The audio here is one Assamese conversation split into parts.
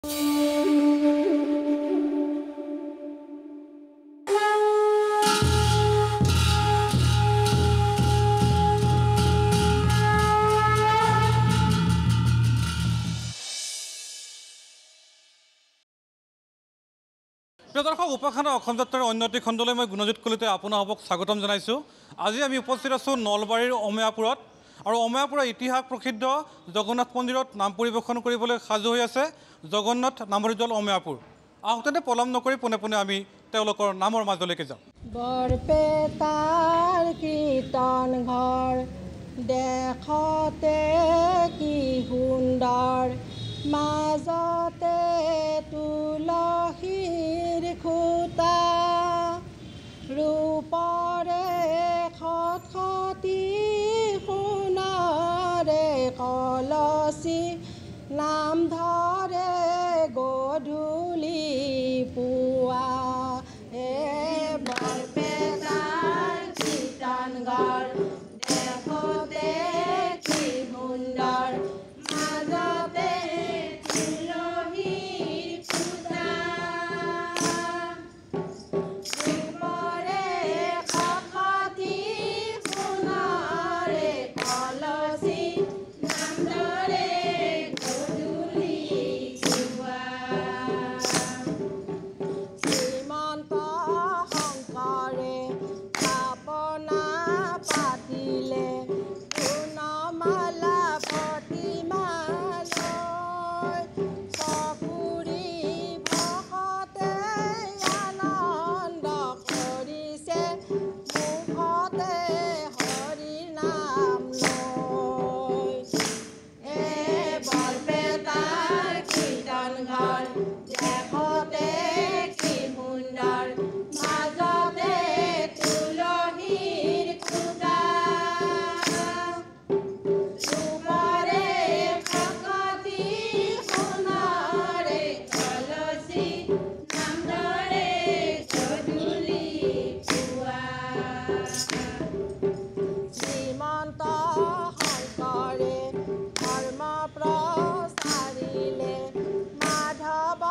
দৰ্শক উপাসনা অসম যাত্ৰাৰ অন্য এটি খণ্ডলৈ মই গুণজিত কলিতাই আপোনালোকক স্বাগতম জনাইছোঁ। আজি আমি উপস্থিত আছোঁ নলবাৰীৰ অমেয়াপুৰত আৰু অমেয়াপুৰৰ ইতিহাস প্ৰসিদ্ধ জগন্নাথ মন্দিৰত নাম পৰিৱেশন কৰিবলৈ সাজু হৈ আছে জগন্নাথ নামৰী দল অমেয়াপুৰ। আহোঁতে পলম নকৰি পোনে পোনে আমি তেওঁলোকৰ নামৰ মাজলৈকে যাওঁ। বৰপেটাৰ কীৰ্তন ঘৰ দেখতে কি সুন্দৰ, মাজতে তুলসীৰ খুটা, ৰূপৰে খটখটি সোণৰে কলচী, নাম ধৰে গধূলি পুৱা। বৰপেটাৰ কীৰ্তন ঘৰ দেখতে কি সুন্দৰ, মাজতে তুলসীৰ খুটা, ৰূপৰে খটখটি সোণৰে কলচী, নাম ধৰে গধূলি পুৱা। শ্ৰীমন্ত শংকৰে স্থাপনা পাতিলে, গুণমালা প্ৰতিমালৈ, চকুৰি ভকতে আনন্দ কৰিছে, মুখতে হৰিৰ নাম লৈ। বৰপেটাৰ কীৰ্তন ঘৰ দেখতে কি সুন্দৰ, মাজতে তুলসীৰ খুটা, ৰূপৰে খটখটি সোণৰে কলচী, নাম ধৰে গধূলি পুৱা। শ্ৰীমন্ত শংকৰে ধৰ্ম প্ৰচাৰিলে, মাধৱ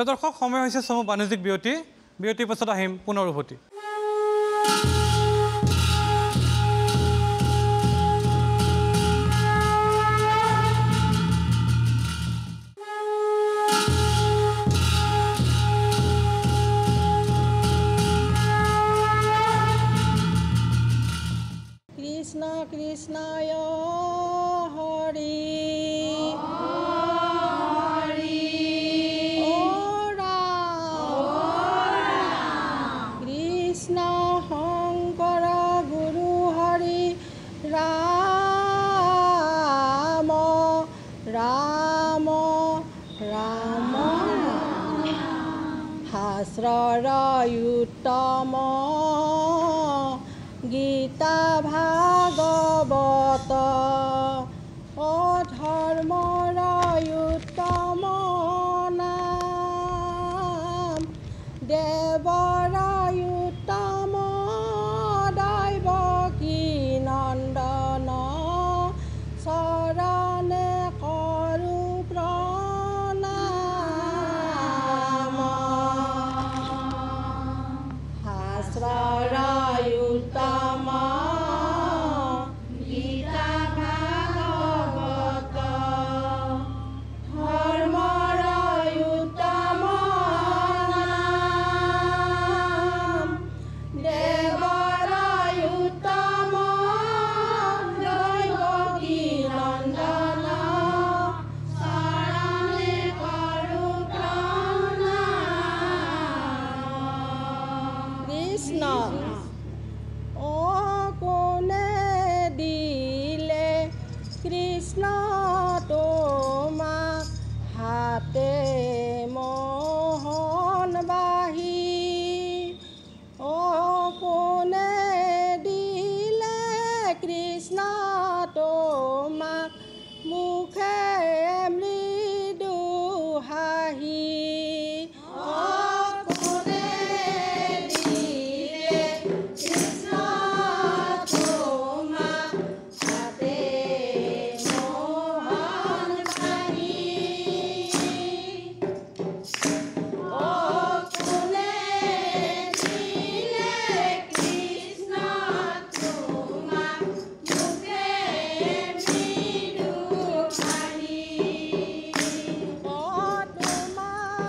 দৰ্শক সময় হৈছে চমু বাণিজ্যিক বিৰতিৰ পাছত আহিম পুনৰ উভতি কৃষ্ণ কৃষ্ণয় হৰি শাস্ত্ৰৰয়ুত্তম গীতা ভাগৱত অধৰ্মৰয়ুত্তম নাম দেৱৰয়ুত্তম দৈৱকী নন্দন চৰণে কৰো শাস্ত্ৰৰয়ুত্তম গীতা ভাগৱত পাহি কোনে দিলে কৃষ্ণ তোমাক হাতে মোহন পাহি কোনে দিলে কৃষ্ণ তোমাক মুখে মৃদু হাঁহি তোমাৰ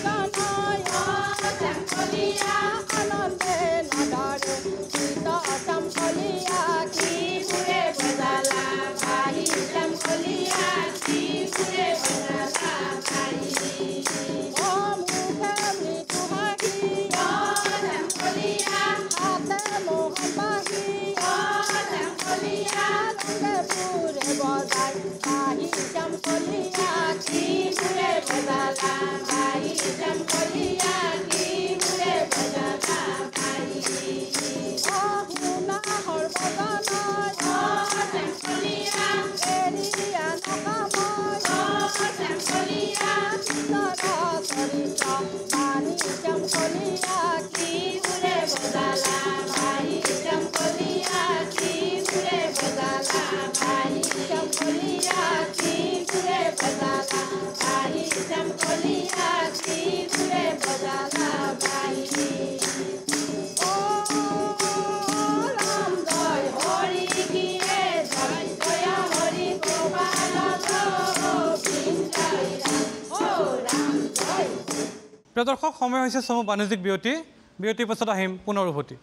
সৰ্বজনয় শ্যামকলীয়া আনন্দে নদৰে গীত শ্যামকলীয়া কি সুৰে বজালা বাহি শ্যামকলীয়া কি সুৰে বজালা বাহি অ মুখে মৃদু হাঁহি অ শ্যামকলীয়া হাতে মোহন বাহি অ শ্যামকলীয়া ৰঙে সুৰে বজাই বাহি শ্যামকলীয়া কি সুৰে বজালা বাহি শ্যামকলীয়া কি সুৰে বজালা বাহি অ শুনা সৰ্বজনয় অ শ্যামকলীয়া এৰিয়া নকাময় অ শ্যামকলীয়া সুন্দৰ চৰিত্ৰ বাণী শ্যামকলীয়া কি সুৰে বজালা বাহি শ্যামকলীয়া কি সুৰে বজালা বাহি শ্যামকলীয়া কি সুৰে বজালা বাহি শ্যামকলীয়া কি সুৰে বজালা বাহি অ ৰাম জয় হৰি কিয়ে জয় জয় হৰি গোপাল গোবিন্দ ৰাম অ ৰাম জয় প্ৰিয় দৰ্শক সময় হৈছে চমু বাণিজ্যিক বিৰতিৰ পাছত আহিম পুনৰ উভতি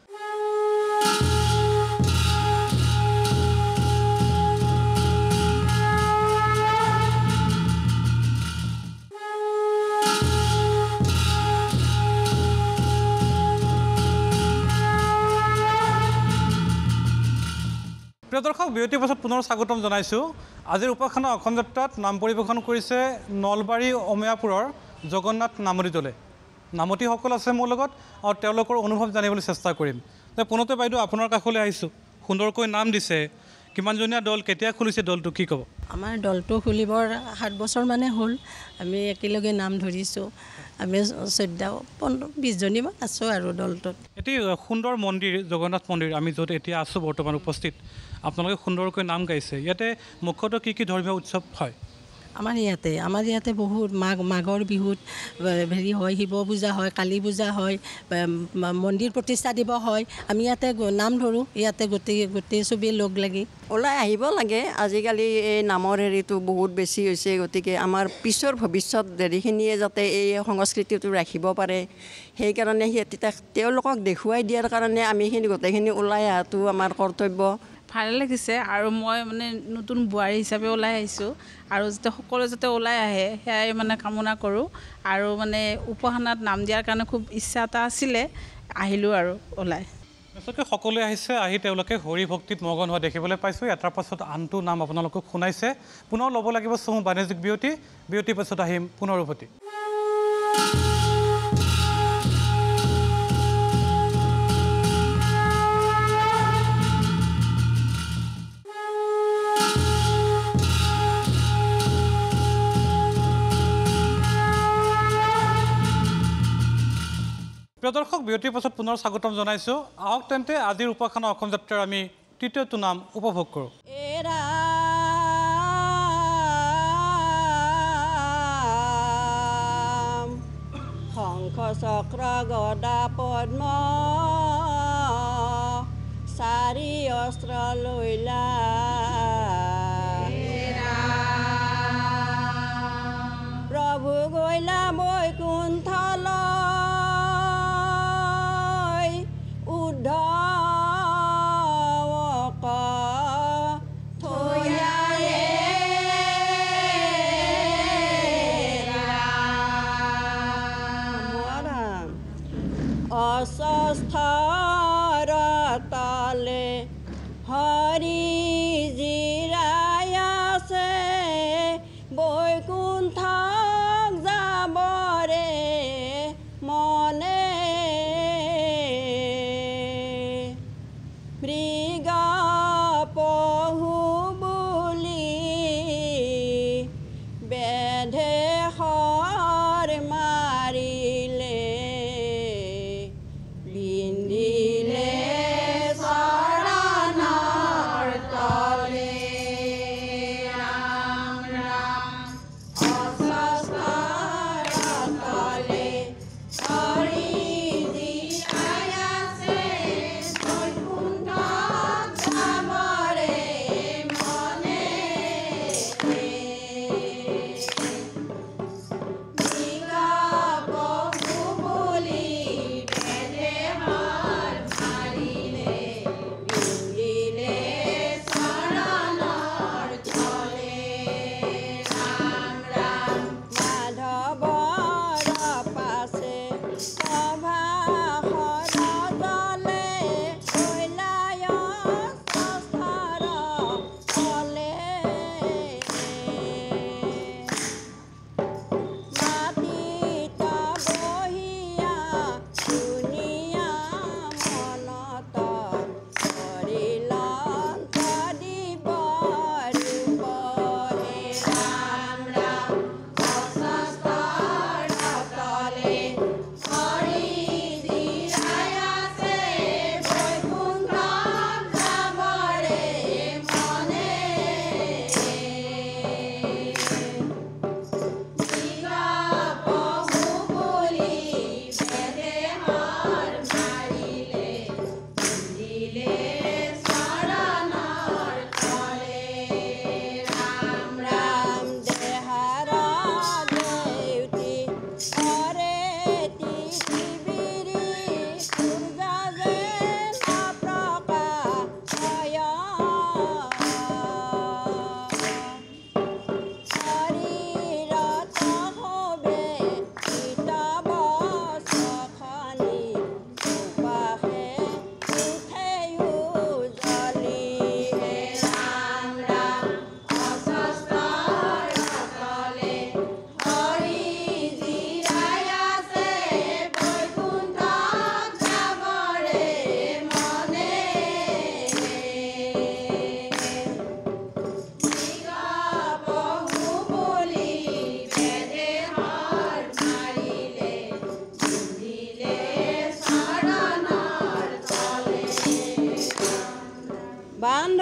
প্ৰিয় দৰ্শক বিৰতিৰ পাছত পুনৰ স্বাগতম জনাইছোঁ আজিৰ উপাসনা অসম যাত্ৰাত নাম পৰিৱেশন কৰিছে নলবাৰী অময়াপুৰৰ জগন্নাথ নামতি দলে নামতিসকল আছে মোৰ লগত আৰু তেওঁলোকৰ অনুভৱ জানিবলৈ চেষ্টা কৰিম যে পোনতে বাইদেউ আপোনাৰ কাষলৈ আহিছোঁ সুন্দৰকৈ নাম দিছে কিমানজনীয়া দল কেতিয়া খুলিছে দলটো কি ক'ব আমাৰ দলটো খুলিবৰ 7 বছৰ মানে হ'ল আমি একেলগে নাম ধৰিছোঁ আমি 14-15 জনীমান আছোঁ আৰু দলটোত এটি সুন্দৰ মন্দিৰ জগন্নাথ মন্দিৰ আমি য'ত এতিয়া আছোঁ বৰ্তমান উপস্থিত আপোনালোকে সুন্দৰকৈ নাম গাইছে ইয়াতে মুখ্যতঃ কি ধৰ্মীয় উৎসৱ হয় আমাৰ ইয়াতে বহুত মাঘৰ বিহুত হেৰি হয় শিৱ পূজা হয় কালী পূজা হয় মন্দিৰ প্ৰতিষ্ঠা দিব হয় আমি ইয়াতে নাম ধৰোঁ ইয়াতে গোটেই চবেই লগ লাগি ওলাই আহিব লাগে আজিকালি এই নামৰ হেৰিটো বহুত বেছি হৈছে গতিকে আমাৰ পিছৰ ভৱিষ্যত হেৰিখিনিয়ে যাতে এই সংস্কৃতিটো ৰাখিব পাৰে সেইকাৰণে তেওঁলোকক দেখুৱাই দিয়াৰ কাৰণে আমিখিনি গোটেইখিনি ওলাই অহাটো আমাৰ কৰ্তব্য ভালে লাগিছে আৰু মই মানে নতুন বোৱাৰী হিচাপে ওলাই আহিছোঁ আৰু যাতে সকলো যাতে ওলাই আহে সেয়াই মানে কামনা কৰোঁ আৰু মানে উপাসনাত নাম দিয়াৰ কাৰণে খুব ইচ্ছা এটা আছিলে আহিলোঁ আৰু ওলাই নিশ্চয়কৈ সকলোৱে আহিছে আহি তেওঁলোকে হৰি ভক্তিত মগন হোৱা দেখিবলৈ পাইছোঁ এটাৰ পাছত আনটো নাম আপোনালোকক শুনাইছে পুনৰ ল'ব লাগিব চমু বাণিজ্যিক বিৰতিৰ পাছত আহিম পুনৰ উভতি প্ৰিয় দৰ্শক বিৰতিৰ পাছত পুনৰ স্বাগতম জনাইছোঁ আহক তেন্তে আজিৰ উপাসনা অসম যাত্ৰাৰ আমি তৃতীয়টো নাম উপভোগ কৰোঁ শংখ চক্ৰ গদা পদ্ম চাৰি অস্ত্ৰ লৈলা প্ৰভু গৈলা বৈকুণ্ঠলৈ অস্থাৰতালে হৰি জিৰাই আছে বৈকুণ্ঠ যাবৰে মনে মৃগ পহু বুলি বেধে হৰ মাৰিলে বিন্দিলে চৰণৰ তলে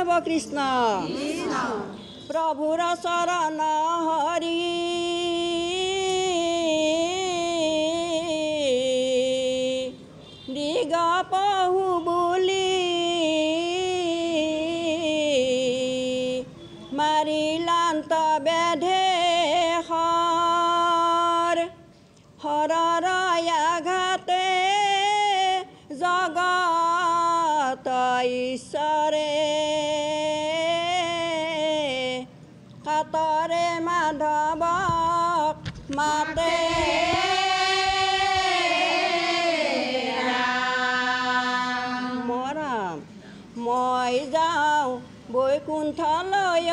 বান্ধৱ কৃষ্ণ প্ৰভুৰ চৰণ হৰি মৃগ পহু বুলি মাৰিলান্ত বেধে হৰৰ আঘাতে জগত ঈশ্বৰে কাতৰে মাধৱক মাতে মৰম মই যাওঁ বৈকুণ্ঠলৈ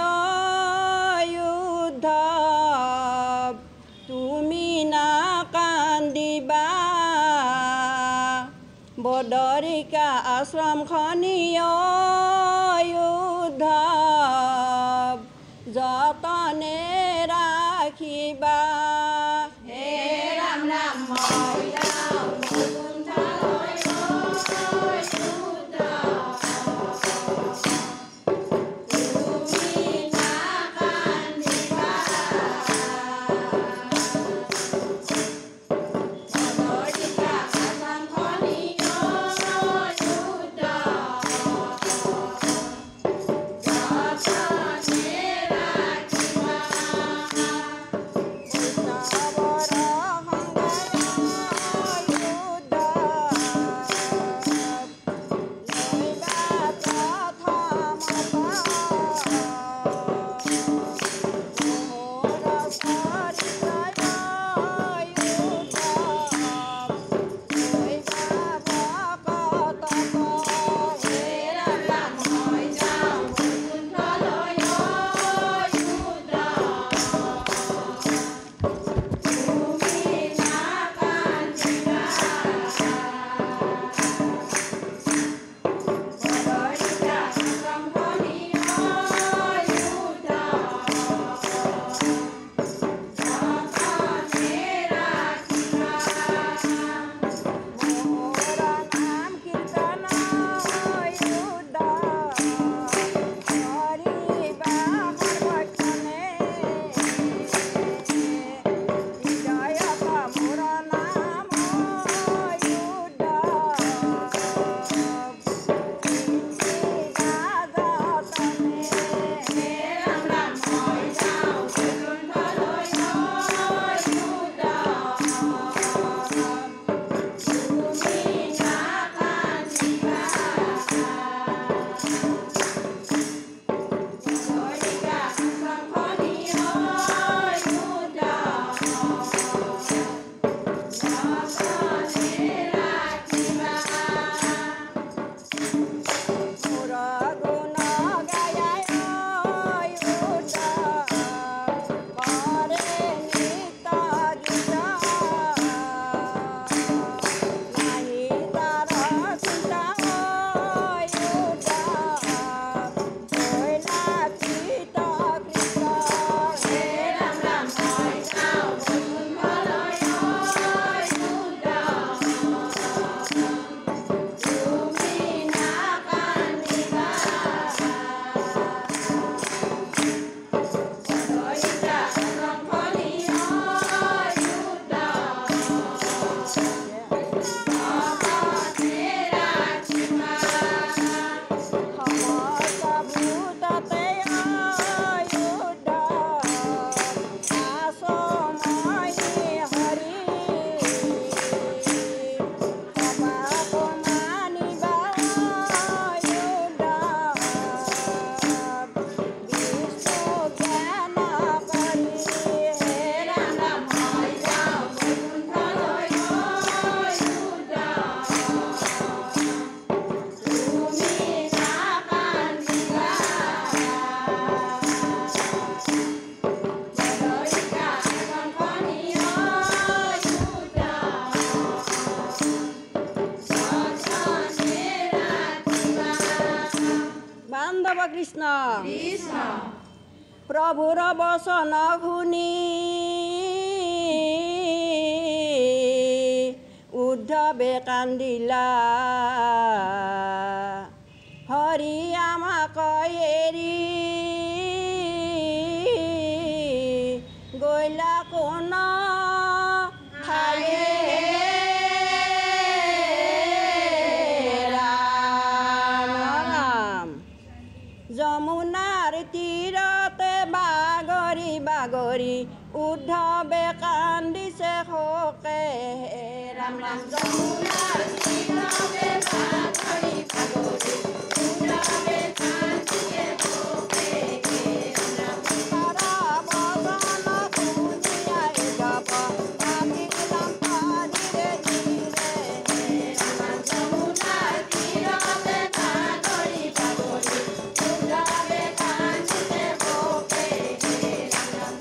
উদ্ধৱ তুমি না কান্দিবা বদৰিকা আশ্ৰমখনিয় উদ্ধৱ যতনে ৰাখিবা হে ৰাম ৰাম মই যাওঁ বৈকুণ্ঠলৈ কৃষ্ণ প্ৰভুৰ বচন শুনি উদ্ধৱে কান্দিলা হৰি আমাক এৰি গৈলা কোন ঠায়ে ৰাম যমুনাৰ তীৰতে বাগৰি বাগৰি উদ্ধৱে কান্দিছে শোকে ৰাম ৰাম যমুনাৰ তীৰতে বাগৰি বাগৰি উদ্ধৱে কান্দিছে শোকে ৰাম তাৰা বদন শুনিয়াই যাব ভাবিলাম পানীৰে ধীৰে ৰাম যমুনাৰ তীৰতে বাগৰি বাগৰি উদ্ধৱে কান্দিছে শোকে ৰাম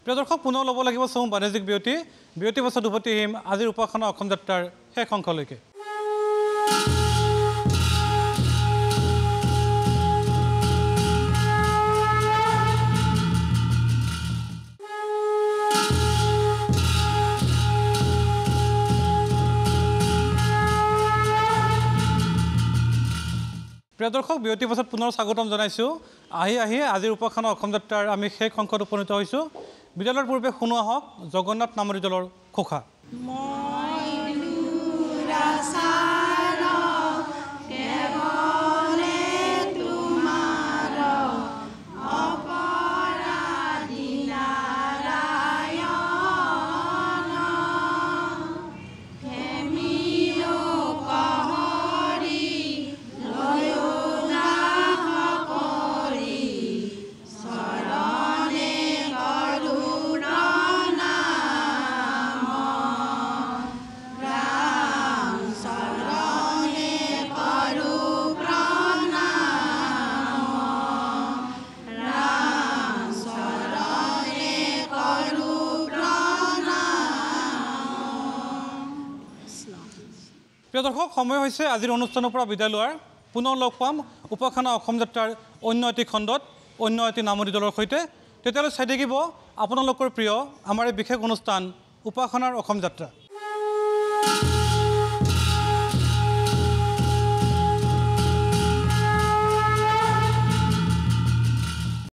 প্ৰিয় দৰ্শক পুনৰ ল'ব লাগিব চমু বাণিজ্যিক বিৰতি পাছত উভতি আহিম আজিৰ উপাসনা অসম যাত্ৰাৰ শেষ অংশলৈকে প্ৰিয় দৰ্শক বিৰতি পাছত পুনৰ স্বাগতম জনাইছোঁ আহি আজিৰ উপাসনা অসম যাত্ৰাৰ আমি শেষ অংশত উপনীত হৈছোঁ বিদ্যালয়ৰ পূৰ্বে শুনো আহক জগন্নাথ নামৰী দলৰ ঘোষা প্ৰিয় দৰ্শক সময় হৈছে আজিৰ অনুষ্ঠানৰ পৰা বিদায় লোৱাৰ পুনৰ লগ পাম উপাসনা অসম যাত্ৰাৰ অন্য এটি খণ্ডত অন্য এটি নামৰী দলৰ সৈতে তেতিয়ালৈ চাই থাকিব আপোনালোকৰ প্ৰিয় আমাৰ এই বিশেষ অনুষ্ঠান উপাসনাৰ অসম যাত্ৰা